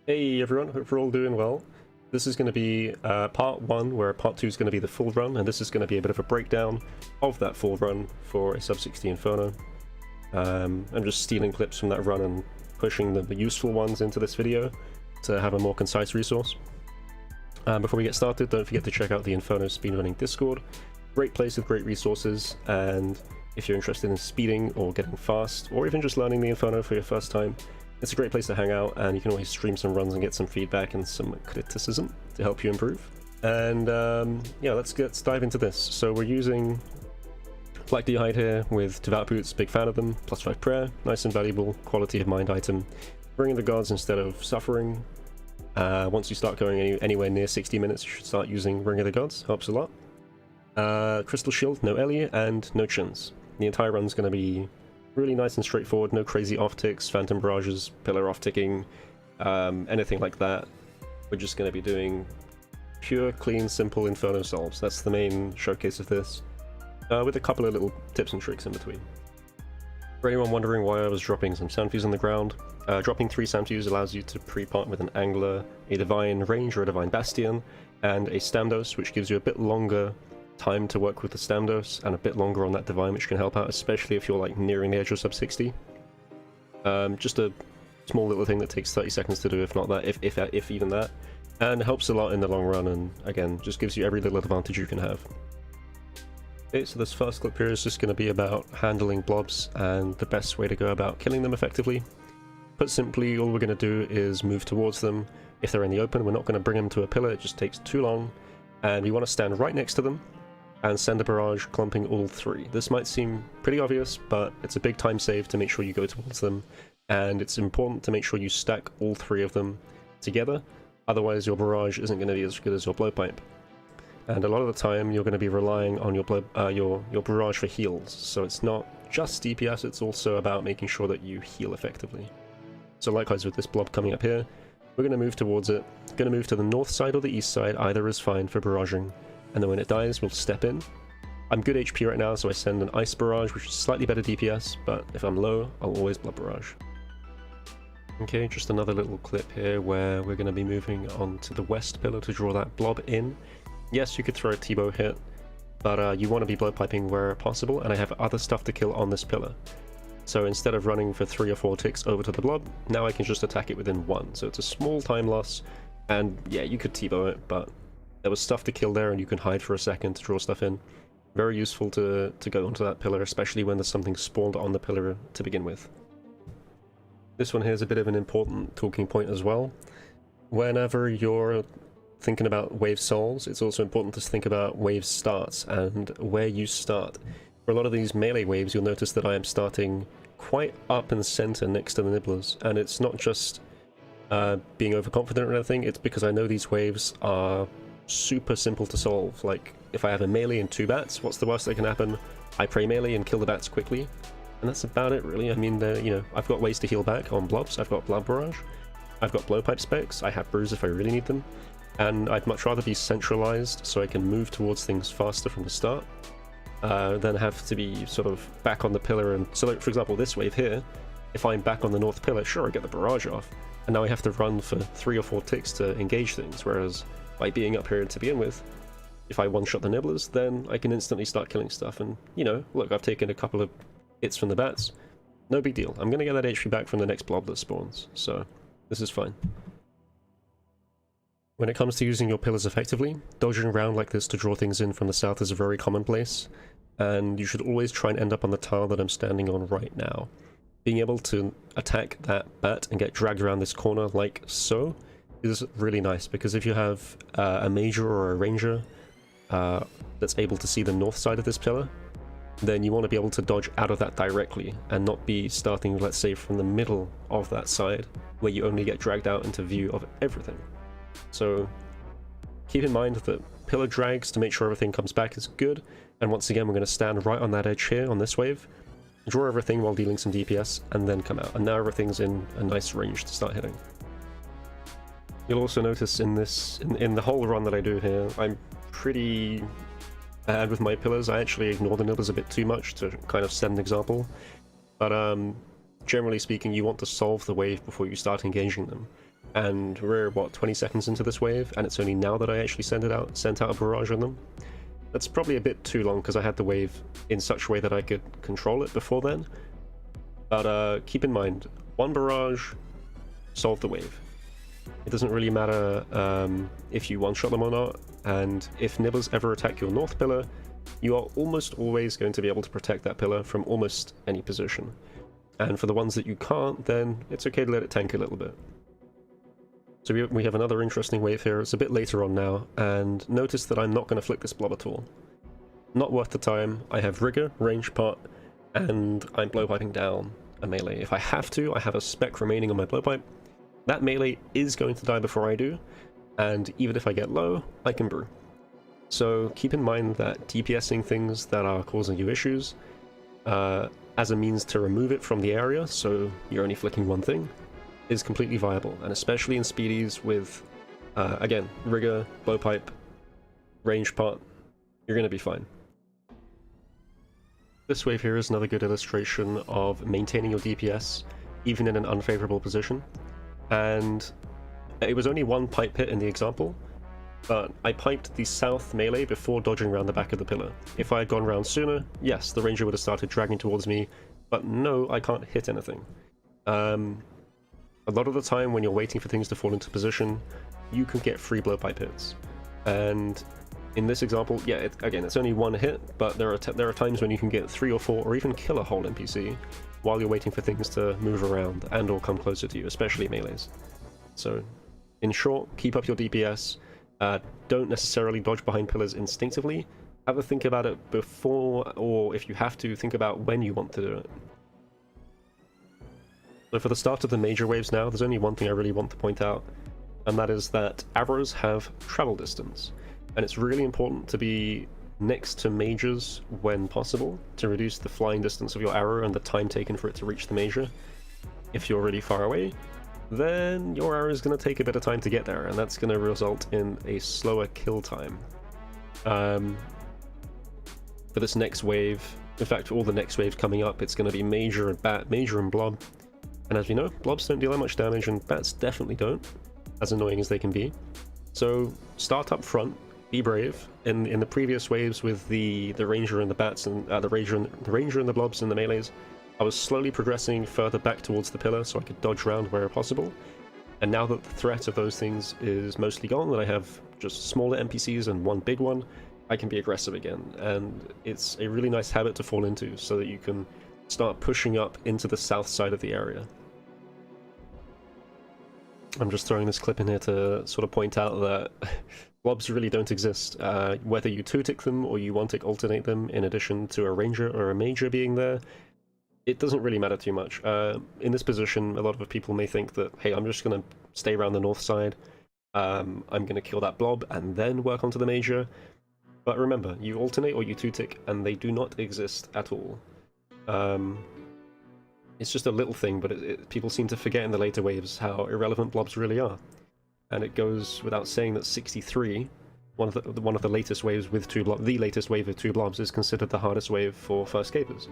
Hey everyone, hope you're all doing well. This is going to be part 1, where part 2 is going to be the full run, and this is going to be a bit of a breakdown of that full run for a sub-60 Inferno. I'm just stealing clips from that run and pushing the useful ones into this video to have a more concise resource. Before we get started, don't forget to check out the Inferno speedrunning Discord. Great place with great resources, and if you're interested in speeding or getting fast, or even just learning the Inferno for your first time, it's a great place to hang out, and you can always stream some runs and get some feedback and some criticism to help you improve. And yeah, let's dive into this. So we're using Black D'hide here with Devout Boots, big fan of them, +5 prayer, nice and valuable quality of mind item. Bringing the gods instead of suffering. Once you start going anywhere near 60 minutes, you should start using Ring of the Gods, helps a lot. Crystal Shield, no Ellie, and no Chins. The entire run's going to be really nice and straightforward, no crazy offticks, phantom barrages, pillar off-ticking, anything like that. We're just going to be doing pure, clean, simple Inferno solves. That's the main showcase of this, with a couple of little tips and tricks in between. For anyone wondering why I was dropping some sound fuse on the ground, dropping 3 sound fuse allows you to pre-part with an Angler, a Divine Range or a Divine Bastion, and a Stamdos, which gives you a bit longer time to work with the Stamdos and a bit longer on that Divine, which can help out, especially if you're like nearing the edge of sub 60. Just a small little thing that takes 30 seconds to do, if not that, if even that, and helps a lot in the long run, and again, just gives you every little advantage you can have. Okay, so this first clip here is just going to be about handling blobs and the best way to go about killing them effectively. Put simply, all we're going to do is move towards them. If they're in the open, we're not going to bring them to a pillar, it just takes too long, and we want to stand right next to them and send a barrage clumping all 3. This might seem pretty obvious, but it's a big time save to make sure you go towards them, and it's important to make sure you stack all 3 of them together, otherwise your barrage isn't going to be as good as your blowpipe. And a lot of the time you're going to be relying on your barrage for heals, so it's not just DPS, it's also about making sure that you heal effectively. So likewise with this blob coming up here, we're going to move towards it, going to move to the north side or the east side, either is fine for barraging. And then when it dies, we'll step in. I'm good HP right now, so I send an Ice Barrage, which is slightly better DPS, but if I'm low, I'll always Blood Barrage. Okay, just another little clip here where we're going to be moving on to the west pillar to draw that blob in. Yes, you could throw a T-bow hit, but you want to be blood piping where possible, and I have other stuff to kill on this pillar. So instead of running for 3 or 4 ticks over to the blob, now I can just attack it within 1. So it's a small time loss, and yeah, you could T-bow it, but there was stuff to kill there, and you can hide for a second to draw stuff in. Very useful to go onto that pillar, especially when there's something spawned on the pillar to begin with. This one here is a bit of an important talking point as well. Whenever you're thinking about wave souls, it's also important to think about wave starts and where you start. For a lot of these melee waves, you'll notice that I am starting quite up in the center next to the nibblers, and it's not just being overconfident or anything, it's because I know these waves are super simple to solve. Like, if I have a melee and 2 bats, what's the worst that can happen? I pray melee and kill the bats quickly, and that's about it really. I mean, you know, I've got ways to heal back on blobs, I've got blood barrage, I've got blowpipe specs, I have brews if I really need them, and I'd much rather be centralized so I can move towards things faster from the start than have to be sort of back on the pillar. And so, like, for example, this wave here, if I'm back on the north pillar, sure, I get the barrage off, and now I have to run for 3 or 4 ticks to engage things, whereas by being up here to begin with, if I one-shot the nibblers, then I can instantly start killing stuff. And, you know, look, I've taken a couple of hits from the bats. No big deal. I'm going to get that HP back from the next blob that spawns, so this is fine. When it comes to using your pillars effectively, dodging around like this to draw things in from the south is a very commonplace, and you should always try and end up on the tile that I'm standing on right now. Being able to attack that bat and get dragged around this corner like so is really nice, because if you have a major or a ranger that's able to see the north side of this pillar, then you want to be able to dodge out of that directly and not be starting, let's say, from the middle of that side where you only get dragged out into view of everything. So keep in mind that pillar drags to make sure everything comes back is good, and once again we're going to stand right on that edge here on this wave, draw everything while dealing some DPS, and then come out, and now everything's in a nice range to start hitting. You'll also notice in the whole run that I do here, I'm pretty bad with my pillars. I actually ignore the nibblers a bit too much to kind of set an example, but generally speaking, you want to solve the wave before you start engaging them. and we're, what, 20 seconds into this wave, and it's only now that I actually sent out a barrage on them. That's probably a bit too long because I had the wave in such a way that I could control it before then. But keep in mind, one barrage solved the wave. It doesn't really matter if you one-shot them or not, and if nibbles ever attack your north pillar, you are almost always going to be able to protect that pillar from almost any position. And for the ones that you can't, then it's okay to let it tank a little bit. So we have another interesting wave here. It's a bit later on now, and notice that I'm not going to flick this blob at all. Not worth the time. I have rigor, range pot, and I'm blowpiping down a melee. If I have to, I have a spec remaining on my blowpipe. That melee is going to die before I do, and even if I get low, I can brew. So keep in mind that DPSing things that are causing you issues as a means to remove it from the area, so you're only flicking one thing, is completely viable, and especially in speedies with, again, rigor, blowpipe, range pot, you're going to be fine. This wave here is another good illustration of maintaining your DPS, even in an unfavorable position, and it was only one pipe hit in the example, but I piped the south melee before dodging around the back of the pillar. If I had gone round sooner, yes, the ranger would have started dragging towards me, but no, I can't hit anything. A lot of the time when you're waiting for things to fall into position, you can get free blowpipe hits. And in this example, yeah, again, it's only one hit, but there are times when you can get 3 or 4 or even kill a whole NPC while you're waiting for things to move around and or come closer to you, especially melees. So, in short, keep up your DPS. Don't necessarily dodge behind pillars instinctively. Have a think about it before, or if you have to, think about when you want to do it. So for the start of the major waves now, there's only one thing I really want to point out, and that is that arrows have travel distance, and it's really important to be next to majors when possible to reduce the flying distance of your arrow and the time taken for it to reach the major. If you're really far away, then your arrow is going to take a bit of time to get there, and that's going to result in a slower kill time. For this next wave, in fact for all the next waves coming up, it's going to be major and bat, major and blob. And as we know, blobs don't deal that much damage, and bats definitely don't, as annoying as they can be. So start up front, be brave. In the previous waves with the ranger and the bats and the ranger and the blobs and the melees, I was slowly progressing further back towards the pillar so I could dodge around where possible. And now that the threat of those things is mostly gone, that I have just smaller NPCs and one big one, I can be aggressive again. And it's a really nice habit to fall into so that you can start pushing up into the south side of the area. I'm just throwing this clip in here to sort of point out that blobs really don't exist. Whether you two-tick them or you one-tick alternate them in addition to a ranger or a major being there, it doesn't really matter too much. In this position, a lot of people may think that, hey, I'm just going to stay around the north side, I'm going to kill that blob and then work onto the major. But remember, you alternate or you two-tick, and they do not exist at all. It's just a little thing, but people seem to forget in the later waves how irrelevant blobs really are. And it goes without saying that 63, one of the latest waves with the latest wave with 2 blobs, is considered the hardest wave for first capers.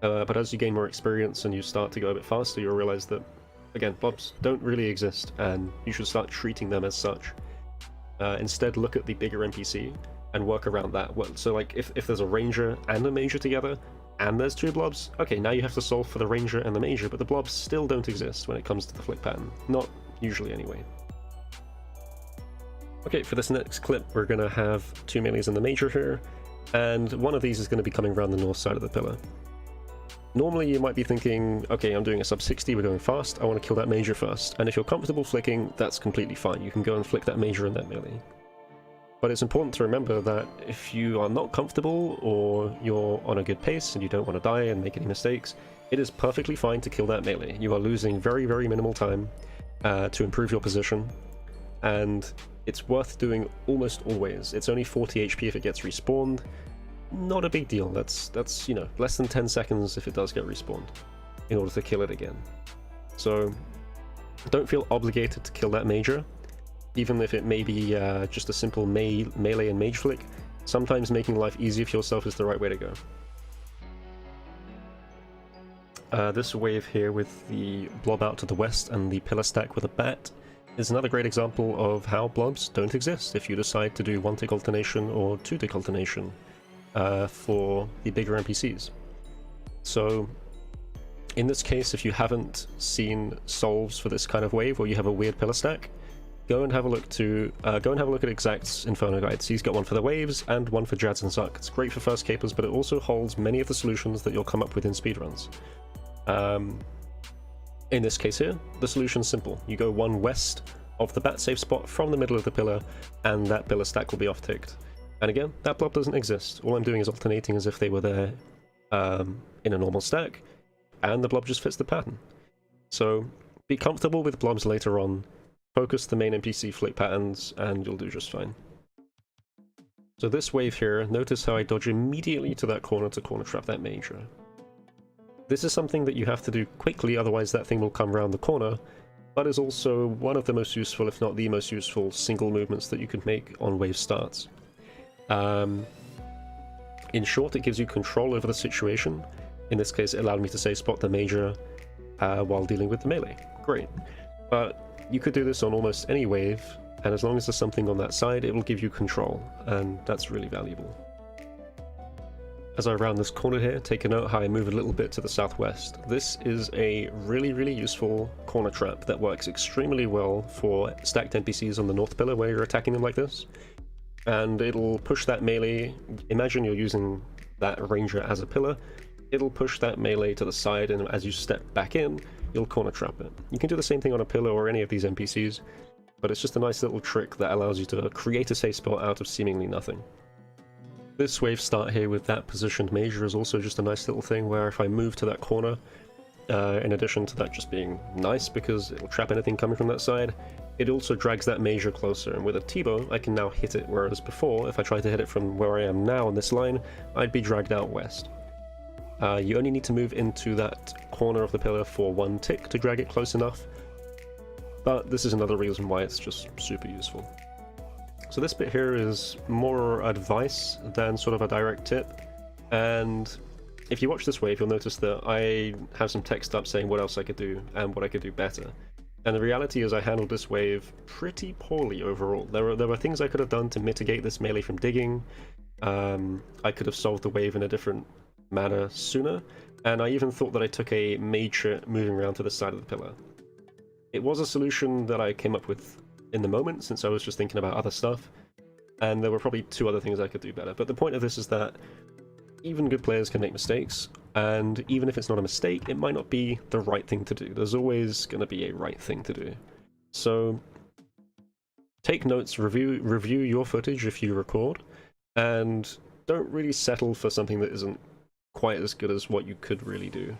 But as you gain more experience and you start to go a bit faster, you'll realize that, again, blobs don't really exist, and you should start treating them as such. Instead, look at the bigger NPC and work around that. So like, if there's a ranger and a major together, and there's 2 blobs, okay, now you have to solve for the ranger and the major, but the blobs still don't exist when it comes to the flick pattern. Not usually, anyway. Okay, for this next clip, we're going to have 2 melees in the major here, and one of these is going to be coming around the north side of the pillar. Normally, you might be thinking, okay, I'm doing a sub 60, we're going fast, I want to kill that major first, and if you're comfortable flicking, that's completely fine. You can go and flick that major and that melee. But it's important to remember that if you are not comfortable, or you're on a good pace and you don't want to die and make any mistakes, it is perfectly fine to kill that melee. You are losing very, very minimal time to improve your position, and it's worth doing almost always. It's only 40 HP if it gets respawned. Not a big deal. That's you know, less than 10 seconds if it does get respawned in order to kill it again. So don't feel obligated to kill that major. Even if it may be just a simple melee and mage flick, sometimes making life easier for yourself is the right way to go. This wave here with the blob out to the west and the pillar stack with a bat is another great example of how blobs don't exist if you decide to do 1-tick alternation or 2-tick alternation for the bigger NPCs. So in this case, if you haven't seen solves for this kind of wave, or you have a weird pillar stack, go and have a look at xzact's Inferno Guides. He's got one for the waves and one for Jads and Zuck. It's great for first capers, but it also holds many of the solutions that you'll come up with in speedruns. In this case here, the solution's simple. You go one west of the bat safe spot from the middle of the pillar, and that pillar stack will be off-ticked. And again, that blob doesn't exist. All I'm doing is alternating as if they were there in a normal stack, and the blob just fits the pattern. So be comfortable with blobs later on, focus the main NPC flick patterns, and you'll do just fine. So this wave here, notice how I dodge immediately to that corner to corner trap that major. This is something that you have to do quickly, otherwise that thing will come around the corner, but is also one of the most useful, if not the most useful, single movements that you could make on wave starts. In short, it gives you control over the situation. In this case, it allowed me to say spot the major while dealing with the melee. Great. But you could do this on almost any wave, and as long as there's something on that side, it will give you control, and that's really valuable. As I round this corner here, take a note how I move a little bit to the southwest. This is a really useful corner trap that works extremely well for stacked NPCs on the north pillar where you're attacking them like this. And it'll push that melee, imagine you're using that ranger as a pillar, it'll push that melee to the side, and as you step back in, you'll corner trap it. You can do the same thing on a pillar or any of these NPCs, but it's just a nice little trick that allows you to create a safe spot out of seemingly nothing. This wave start here with that positioned major is also just a nice little thing where if I move to that corner, in addition to that just being nice because it'll trap anything coming from that side, it also drags that major closer, and with a T-bow I can now hit it, whereas before, if I tried to hit it from where I am now on this line, I'd be dragged out west. You only need to move into that corner of the pillar for 1 tick to drag it close enough, but this is another reason why it's just super useful. So this bit here is more advice than sort of a direct tip, and if you watch this wave, you'll notice that I have some text up saying what else I could do and what I could do better. And the reality is I handled this wave pretty poorly overall. There were things I could have done to mitigate this melee from digging. I could have solved the wave in a different manner sooner, and I even thought that I took a major moving around to the side of the pillar. It was a solution that I came up with in the moment, since I was just thinking about other stuff, and there were probably 2 other things I could do better. But the point of this is that even good players can make mistakes, and even if it's not a mistake, it might not be the right thing to do. There's always going to be a right thing to do. So take notes, review your footage if you record, and don't really settle for something that isn't quite as good as what you could really do.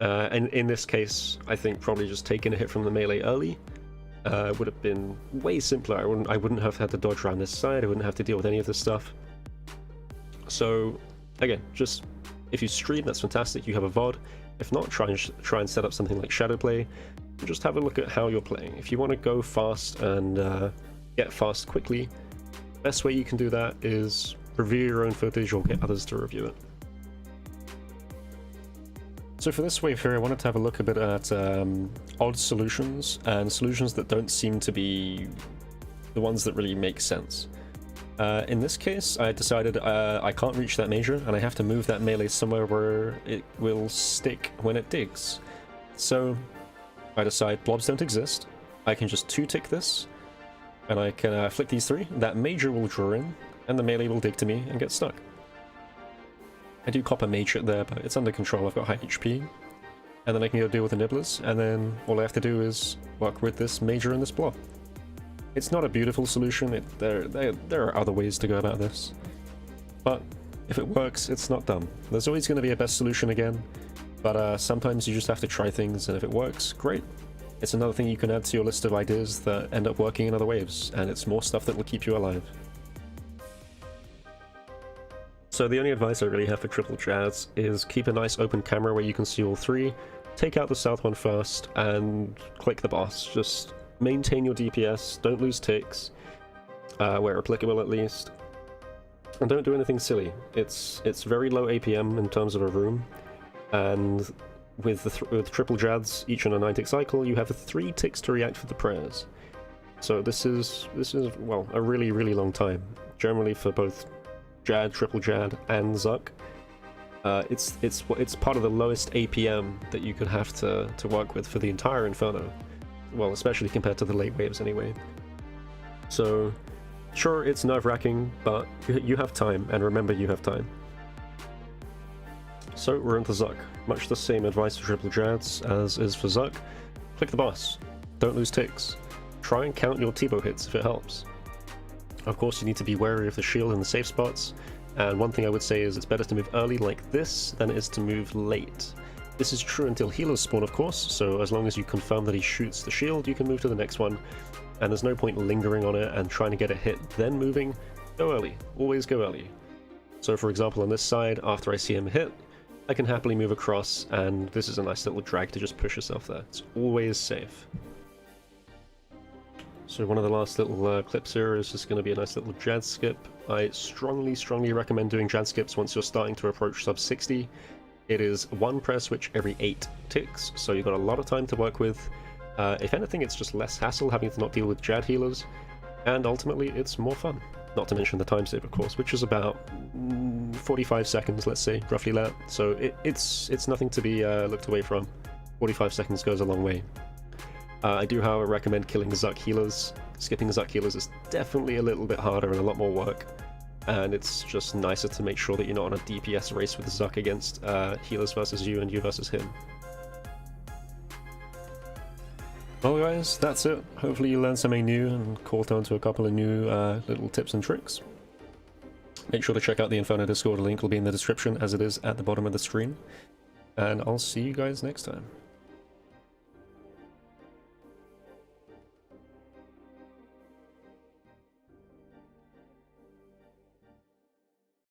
And in this case, I think probably just taking a hit from the melee early would have been way simpler. I wouldn't have had to dodge around this side, I wouldn't have to deal with any of this stuff. So again, just if you stream, that's fantastic, you have a VOD. If not, try and set up something like Shadowplay, and just have a look at how you're playing. If you want to go fast and get fast quickly, best way you can do that is review your own footage or get others to review it. So for this wave here, I wanted to have a look a bit at odd solutions, and solutions that don't seem to be the ones that really make sense. In this case, I decided I can't reach that major, and I have to move that melee somewhere where it will stick when it digs. So I decide blobs don't exist, I can just 2-tick this, and I can flick these 3, that major will draw in, and the melee will dig to me and get stuck. I do cop a mage it there, but it's under control, I've got high HP. And then I can go deal with the nibblers, and then all I have to do is work with this major and this blob. It's not a beautiful solution, there are other ways to go about this. But if it works, it's not dumb. There's always going to be a best solution again, but sometimes you just have to try things, and if it works, great. It's another thing you can add to your list of ideas that end up working in other waves, and it's more stuff that will keep you alive. So the only advice I really have for triple Jads is keep a nice open camera where you can see all 3, take out the south one first, and click the boss. Just maintain your DPS, don't lose ticks, where applicable at least, and don't do anything silly. It's very low APM in terms of a room, and with with triple Jads, each on a 9-tick cycle, you have 3 ticks to react for the prayers. So this is well, a really long time. Generally for both Jad, triple Jad, and Zuck, it's part of the lowest APM that you could have to work with for the entire Inferno. Well, especially compared to the late waves anyway. So sure, it's nerve-wracking, but you have time, and remember you have time. So we're into Zuck. Much the same advice for triple Jads as is for Zuck. Click the boss. Don't lose ticks. Try and count your T-bow hits if it helps. Of course, you need to be wary of the shield in the safe spots, and one thing I would say is it's better to move early like this than it is to move late. This is true until healers spawn, of course, so as long as you confirm that he shoots the shield, you can move to the next one, and there's no point lingering on it and trying to get a hit then moving. Go early. Always go early. So for example on this side, after I see him hit, I can happily move across, and this is a nice little drag to just push yourself there. It's always safe. So one of the last little clips here is just going to be a nice little Jad skip. I strongly recommend doing Jad skips once you're starting to approach sub 60. It is 1 press switch every 8 ticks, so you've got a lot of time to work with. If anything, it's just less hassle having to not deal with Jad healers, and ultimately it's more fun. Not to mention the time save, of course, which is about 45 seconds, let's say, roughly that. So it's nothing to be looked away from. 45 seconds goes a long way. I do, however, recommend killing Zuck healers. Skipping Zuck healers is definitely a little bit harder and a lot more work, and it's just nicer to make sure that you're not on a DPS race with Zuck against healers versus you and you versus him. Well guys, that's it. Hopefully you learned something new and caught on to a couple of new little tips and tricks. Make sure to check out the Inferno Discord, link will be in the description as it is at the bottom of the screen. And I'll see you guys next time.